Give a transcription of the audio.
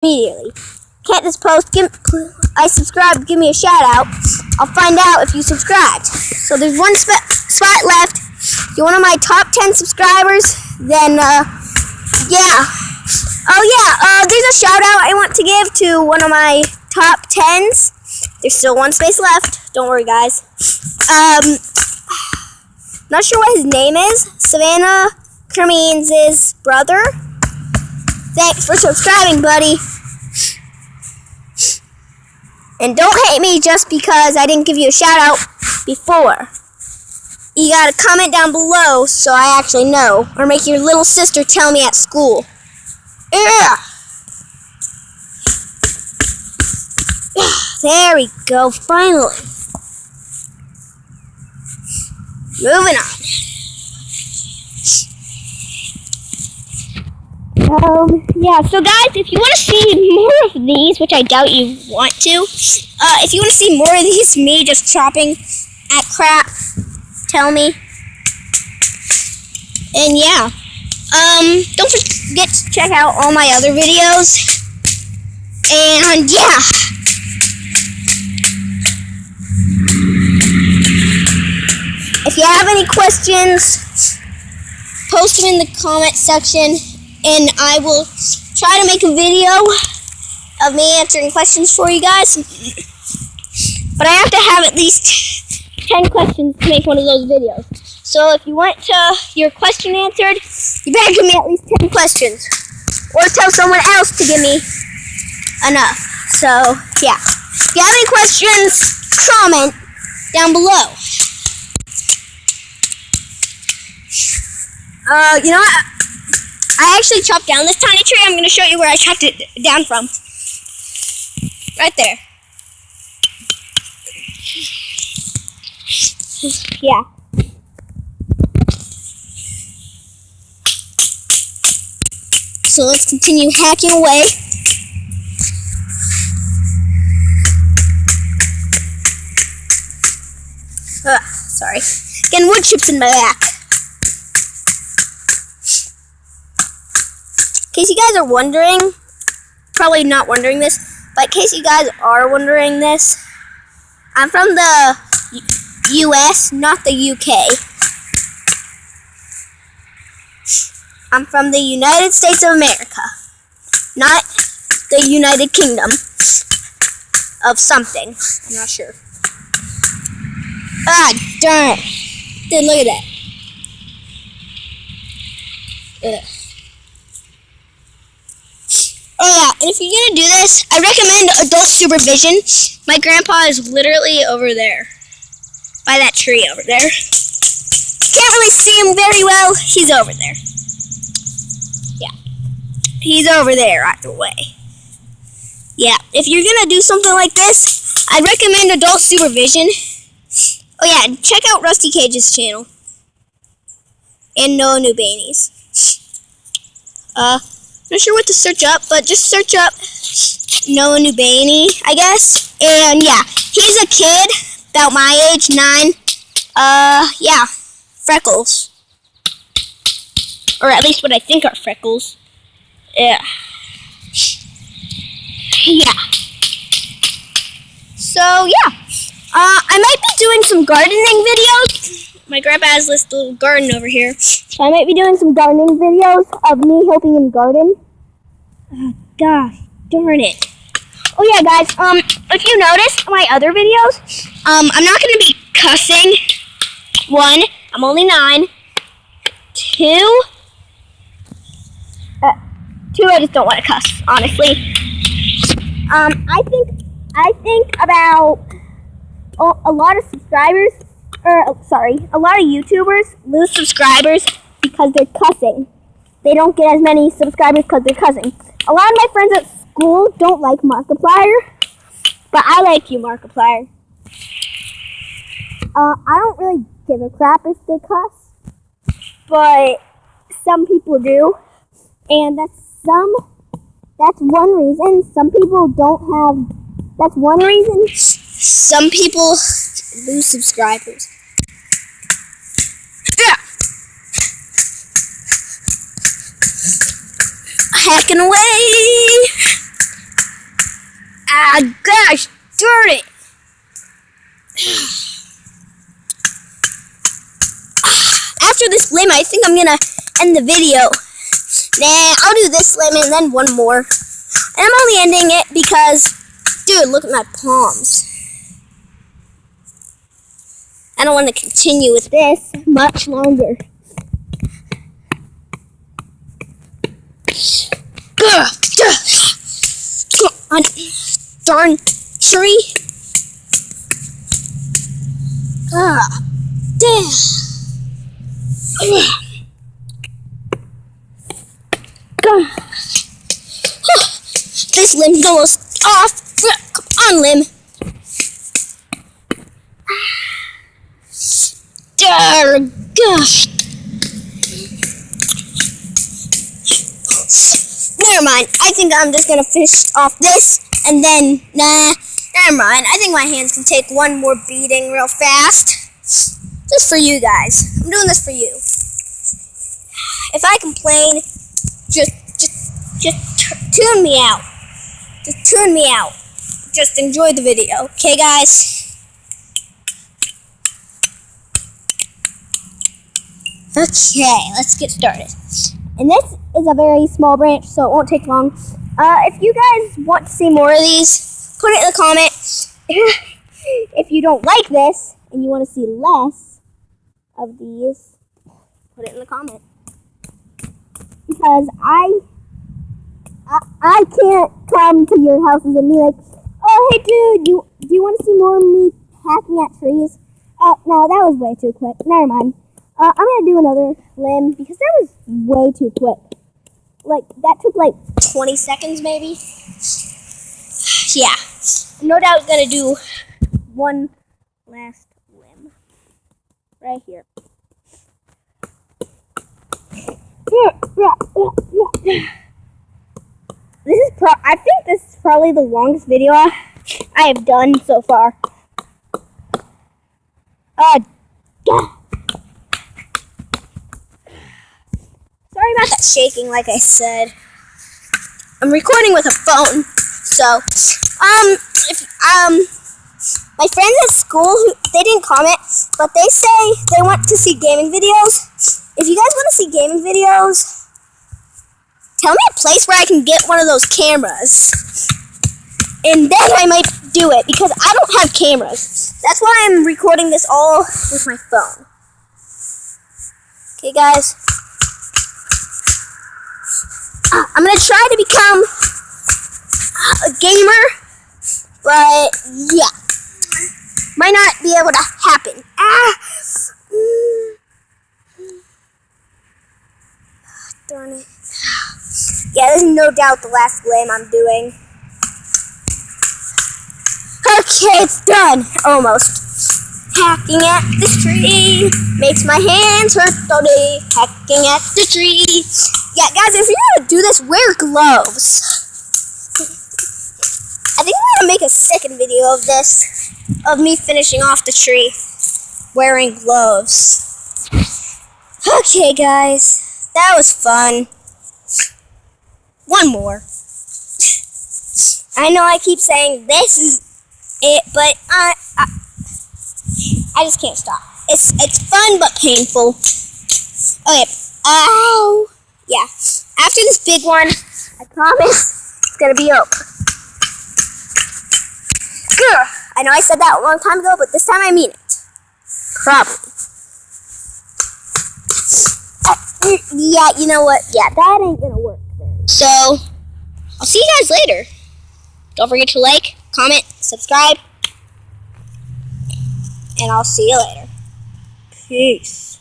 immediately. Can't just post, I subscribed, give me a shout out. I'll find out if you subscribed. So there's one spot left. If you're one of my top 10 subscribers, then, yeah. Oh, yeah, there's a shout out I want to give to one of my top 10s. There's still one space left. Don't worry, guys. Not sure what his name is. Savannah Kermeans' brother. Thanks for subscribing, buddy. And don't hate me just because I didn't give you a shout out before. You gotta comment down below so I actually know. Or make your little sister tell me at school. Yeah. There we go, finally. Moving on. Yeah, so guys, if you want to see more of these, which I doubt you want to, if you want to see more of these, me just chopping at crap, tell me. And yeah, don't forget to check out all my other videos. And yeah. If you have any questions, post them in the comment section. And I will try to make a video of me answering questions for you guys. But I have to have at least 10 questions to make one of those videos. So if you want your question answered, you better give me at least 10 questions. Or tell someone else to give me enough. So, yeah. If you have any questions, comment down below. You know what? I actually chopped down this tiny tree. I'm going to show you where I chopped it down from. Right there. Yeah. So let's continue hacking away. Sorry. Getting wood chips in my back. In case you guys are wondering, probably not wondering this, but in case you guys are wondering this, I'm from the US, not the UK. I'm from the United States of America, not the United Kingdom of something. I'm not sure. Ah, darn it. Dude, look at that. Ugh. Oh yeah, and if you're gonna do this, I recommend adult supervision. My grandpa is literally over there. By that tree over there. Can't really see him very well. He's over there. Yeah. He's over there either way. Yeah, if you're gonna do something like this, I recommend adult supervision. Oh yeah, and check out Rusty Cage's channel. And Noah Nubanes. Not sure what to search up, but just search up Noah Nubani, I guess. And yeah, he's a kid about my age, 9. Yeah, freckles. Or at least what I think are freckles. Yeah. Yeah. So yeah, I might be doing some gardening videos. My grandpa has this little garden over here. So I might be doing some gardening videos of me helping him garden. Oh, gosh, darn it. Oh yeah, guys, if you notice my other videos, I'm not going to be cussing. 1, I'm only 9. 2, I just don't want to cuss, honestly. I think about a lot of subscribers, a lot of YouTubers lose subscribers because they're cussing. They don't get as many subscribers because they're cussing. A lot of my friends at school don't like Markiplier, but I like you, Markiplier. I don't really give a crap if they cuss, but some people do, and that's one reason some people don't have. That's one reason some people lose subscribers. Yeah. Hacking away. Ah, gosh, darn it. After this limb, I think I'm gonna end the video. Nah, I'll do this limb and then one more. And I'm only ending it because, dude, look at my palms. I don't want to continue with this much longer. Come on, darn tree. Damn. This limb's almost off. Come on, limb. Gosh. Never mind. I think I'm just gonna finish off this and then never mind. I think my hands can take one more beating real fast. Just for you guys. I'm doing this for you. If I complain, just tune me out. Just tune me out. Just enjoy the video. Okay, guys? Okay, let's get started. And this is a very small branch, so it won't take long. If you guys want to see more of these, put it in the comments. If you don't like this and you want to see less of these, put it in the comment. Because I can't come to your houses and be like, oh, hey, dude, do you want to see more of me hacking at trees? Oh, no, that was way too quick. Never mind. I'm going to do another limb because that was way too quick. Like, that took like 20 seconds maybe. Yeah. No doubt going to do one last limb. Right here. I think this is probably the longest video I have done so far. Sorry about that shaking, like I said. I'm recording with a phone, so my friends at school, they didn't comment, but they say they want to see gaming videos. If you guys want to see gaming videos, tell me a place where I can get one of those cameras. And then I might do it, because I don't have cameras. That's why I'm recording this all with my phone. Okay, guys. I'm going to try to become a gamer, but yeah. Might not be able to happen. Darn it. Yeah, this is no doubt the last limb I'm doing. Okay, it's done. Almost. Hacking at this tree makes my hands hurt all day. Hacking at the tree. Yeah, guys, if you're going to do this, wear gloves. I think I'm going to make a second video of this. Of me finishing off the tree. Wearing gloves. Okay, guys. That was fun. One more. I know I keep saying this is it, but I just can't stop. It's fun but painful. Okay. Ow. Yeah. After this big one, I promise it's gonna be over. I know I said that a long time ago, but this time I mean it. Probably. Yeah, you know what? Yeah, that ain't gonna work. So, I'll see you guys later. Don't forget to like, comment, subscribe, and I'll see you later. Peace.